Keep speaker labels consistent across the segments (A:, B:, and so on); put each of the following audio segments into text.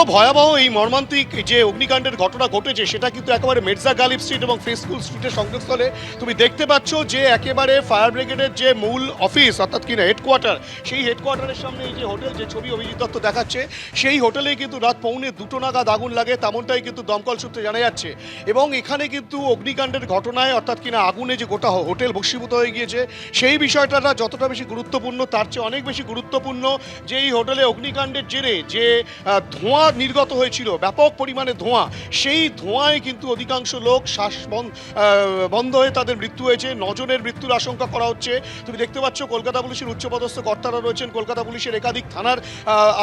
A: দেখো ভয়াবহ এই মর্মান্তিক যে অগ্নিকাণ্ডের ঘটনা ঘটেছে সেটা কিন্তু একেবারে মির্জা গালিব স্ট্রিট এবং ফ্রি স্কুল স্ট্রিটের সংযোগস্থলে। তুমি দেখতে পাচ্ছ যে একেবারে ফায়ার ব্রিগেডের যে মূল অফিস অর্থাৎ কিনা হেডকোয়ার্টার, সেই হেডকোয়ার্টারের সামনে এই যে হোটেল, যে ছবি অভিজিৎ দত্ত দেখাচ্ছে, সেই হোটেলেই কিন্তু রাত 1:45 নাগাদ আগুন লাগে, তেমনটাই কিন্তু দমকল সূত্রে জানা যাচ্ছে। এবং এখানে কিন্তু অগ্নিকাণ্ডের ঘটনায় অর্থাৎ কিনা আগুনে যে গোটা হোটেল ভস্মীভূত হয়ে গিয়েছে, সেই বিষয়টা যতটা বেশি গুরুত্বপূর্ণ তার চেয়ে অনেক বেশি গুরুত্বপূর্ণ যে এই হোটেলে অগ্নিকাণ্ডের জেরে যে ধোঁয়া নির্গত হয়েছিল, ব্যাপক পরিমাণে ধোঁয়া, সেই ধোঁয়ায় কিন্তু অধিকাংশ লোক শ্বাস বন্ধ হয়ে তাদের মৃত্যু হয়েছে। 9 জনের মৃত্যুর আশঙ্কা করা হচ্ছে। তুমি দেখতে পাচ্ছ কলকাতা পুলিশের উচ্চপদস্থ কর্তারা রয়েছেন, কলকাতা পুলিশের একাধিক থানার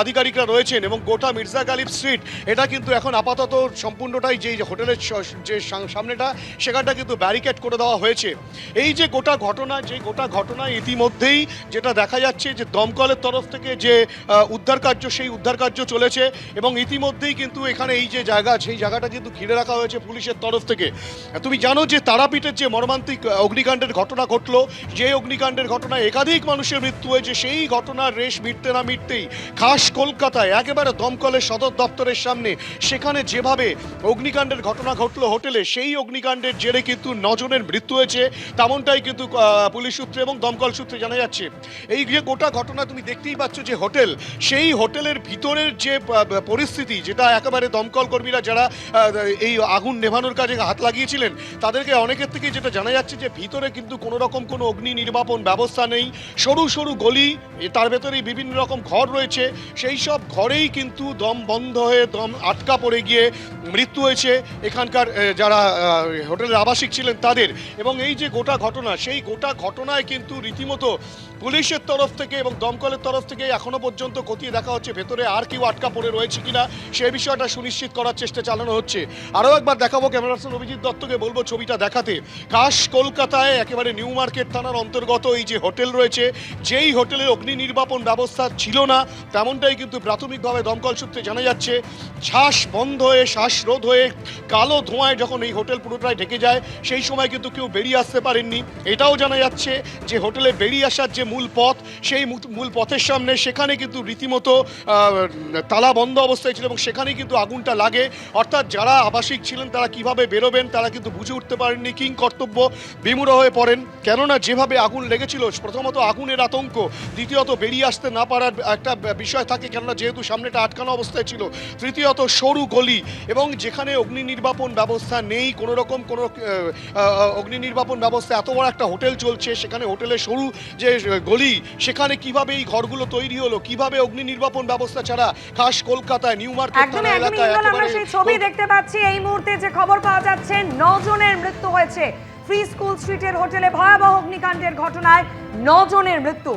A: আধিকারিকরা রয়েছেন এবং গোটা মির্জা গালিব স্ট্রিট এটা কিন্তু এখন আপাতত সম্পূর্ণটাই যে হোটেলের যে সামনেটা সেখানটা কিন্তু ব্যারিকেড করে দেওয়া হয়েছে। এই যে গোটা ঘটনা ইতিমধ্যেই যেটা দেখা যাচ্ছে যে দমকলের তরফ থেকে যে উদ্ধার কার্য, সেই উদ্ধার কার্য চলেছে এবং ইতিমধ্যেই কিন্তু এখানে এই যে জায়গা, সেই জায়গাটা কিন্তু ঘিরে রাখা হয়েছে পুলিশের তরফ থেকে। তুমি জানো যে তারাপীঠের যে মর্মান্তিক অগ্নিকাণ্ডের ঘটনা ঘটলো, যে অগ্নিকাণ্ডের ঘটনায় একাধিক মানুষের মৃত্যু হয়েছে, সেই ঘটনার রেশ মিটতে না মিটতেই খাস কলকাতায় একেবারে দমকলের সদর দপ্তরের সামনে সেখানে যেভাবে অগ্নিকাণ্ডের ঘটনা ঘটলো হোটেলে, সেই অগ্নিকাণ্ডের জেরে কিন্তু 9 জনের মৃত্যু হয়েছে, তেমনটাই কিন্তু পুলিশ সূত্রে এবং দমকল সূত্রে জানা যাচ্ছে। এই যে গোটা ঘটনা তুমি দেখতেই পাচ্ছ যে হোটেল, সেই হোটেলের ভিতরের যে পরিস্থিতি, যেটা একেবারে দমকল কর্মীরা যারা এই আগুন নেভানোর কাজে হাত লাগিয়েছিলেন তাদেরকে অনেকের থেকে যেটা জানা যাচ্ছে যে ভিতরে কিন্তু কোনো রকম কোনো অগ্নি নির্বাপন ব্যবস্থা নেই, সরু সরু গলি, তার ভেতরেই বিভিন্ন রকম ঘর রয়েছে, সেই সব ঘরেই কিন্তু দম বন্ধ হয়ে দম আটকা পড়ে গিয়ে মৃত্যু হয়েছে এখানকার যারা হোটেলের আবাসিক ছিলেন তাদের। এবং এই যে গোটা ঘটনা, সেই গোটা ঘটনায় কিন্তু রীতিমতো পুলিশের তরফ থেকে এবং দমকলের তরফ থেকে এখনো পর্যন্ত খতিয়ে দেখা হচ্ছে ভেতরে আর কেউ আটকা পড়ে রয়েছে কিনা, সেই বিষয়টা সুনিশ্চিত করার চেষ্টা চালানো হচ্ছে। আরও একবার দেখাবো, ক্যামেরা পার্সন অভিজিৎ দত্তকে বলবো ছবিটা দেখাতে। খাস কলকাতায় একেবারে নিউ মার্কেট থানার অন্তর্গত এই যে হোটেল রয়েছে, যেই হোটেলের অগ্নি নির্বাপন ব্যবস্থা ছিল না, তেমনটাই কিন্তু প্রাথমিকভাবে দমকল সূত্রে জানা যাচ্ছে। শ্বাস বন্ধ হয়ে, শ্বাসরোধ হয়ে কালো ধোঁয়ায় যখন এই হোটেল পুরোটাই ঢেকে যায়, সেই সময় কিন্তু কেউ বেরিয়ে আসতে পারেননি। এটাও জানা যাচ্ছে যে হোটেলে বেরিয়ে আসার যে মূল পথ, সেই মূল পথের সামনে সেখানে কিন্তু রীতিমতো তালা বন্ধ অবস্থায় ছিল এবং সেখানেই কিন্তু আগুনটা লাগে। অর্থাৎ যারা আবাসিক ছিলেন তারা কিভাবে বেরোবেন তারা কিন্তু বুঝে উঠতে পারেননি, কিং কর্তব্য বিমূঢ় হয়ে পড়েন। কেননা যেভাবে আগুন লেগেছিল, প্রথমত আগুনের আতঙ্ক, দ্বিতীয়ত বেরিয়ে আসতে না পারার একটা বিষয় থাকে, কেননা যেহেতু সামনেটা আটকানো অবস্থায় ছিল, তৃতীয়ত সরু গলি এবং যেখানে অগ্নি নির্বাপন ব্যবস্থা নেই, কোনো রকম কোনো অগ্নি নির্বাপন ব্যবস্থা, এত বড় একটা হোটেল চলছে, সেখানে হোটেলের সরু যে গলি, সেখানে কিভাবে এই ঘরগুলো তৈরি হলো, কিভাবে অগ্নি নির্বাপন ব্যবস্থা ছাড়া খাস কলকাতায় নিউ মার্কেট থানা এলাকায়
B: আমরা সেই ছবি দেখতে পাচ্ছি। এই মুহূর্তে যে খবর পাওয়া যাচ্ছে, 9 জনের মৃত্যু হয়েছে ফ্রি স্কুল স্ট্রিটের হোটেলে ভয়াবহ অগ্নিকাণ্ডের ঘটনায় 9 জনের মৃত্যু।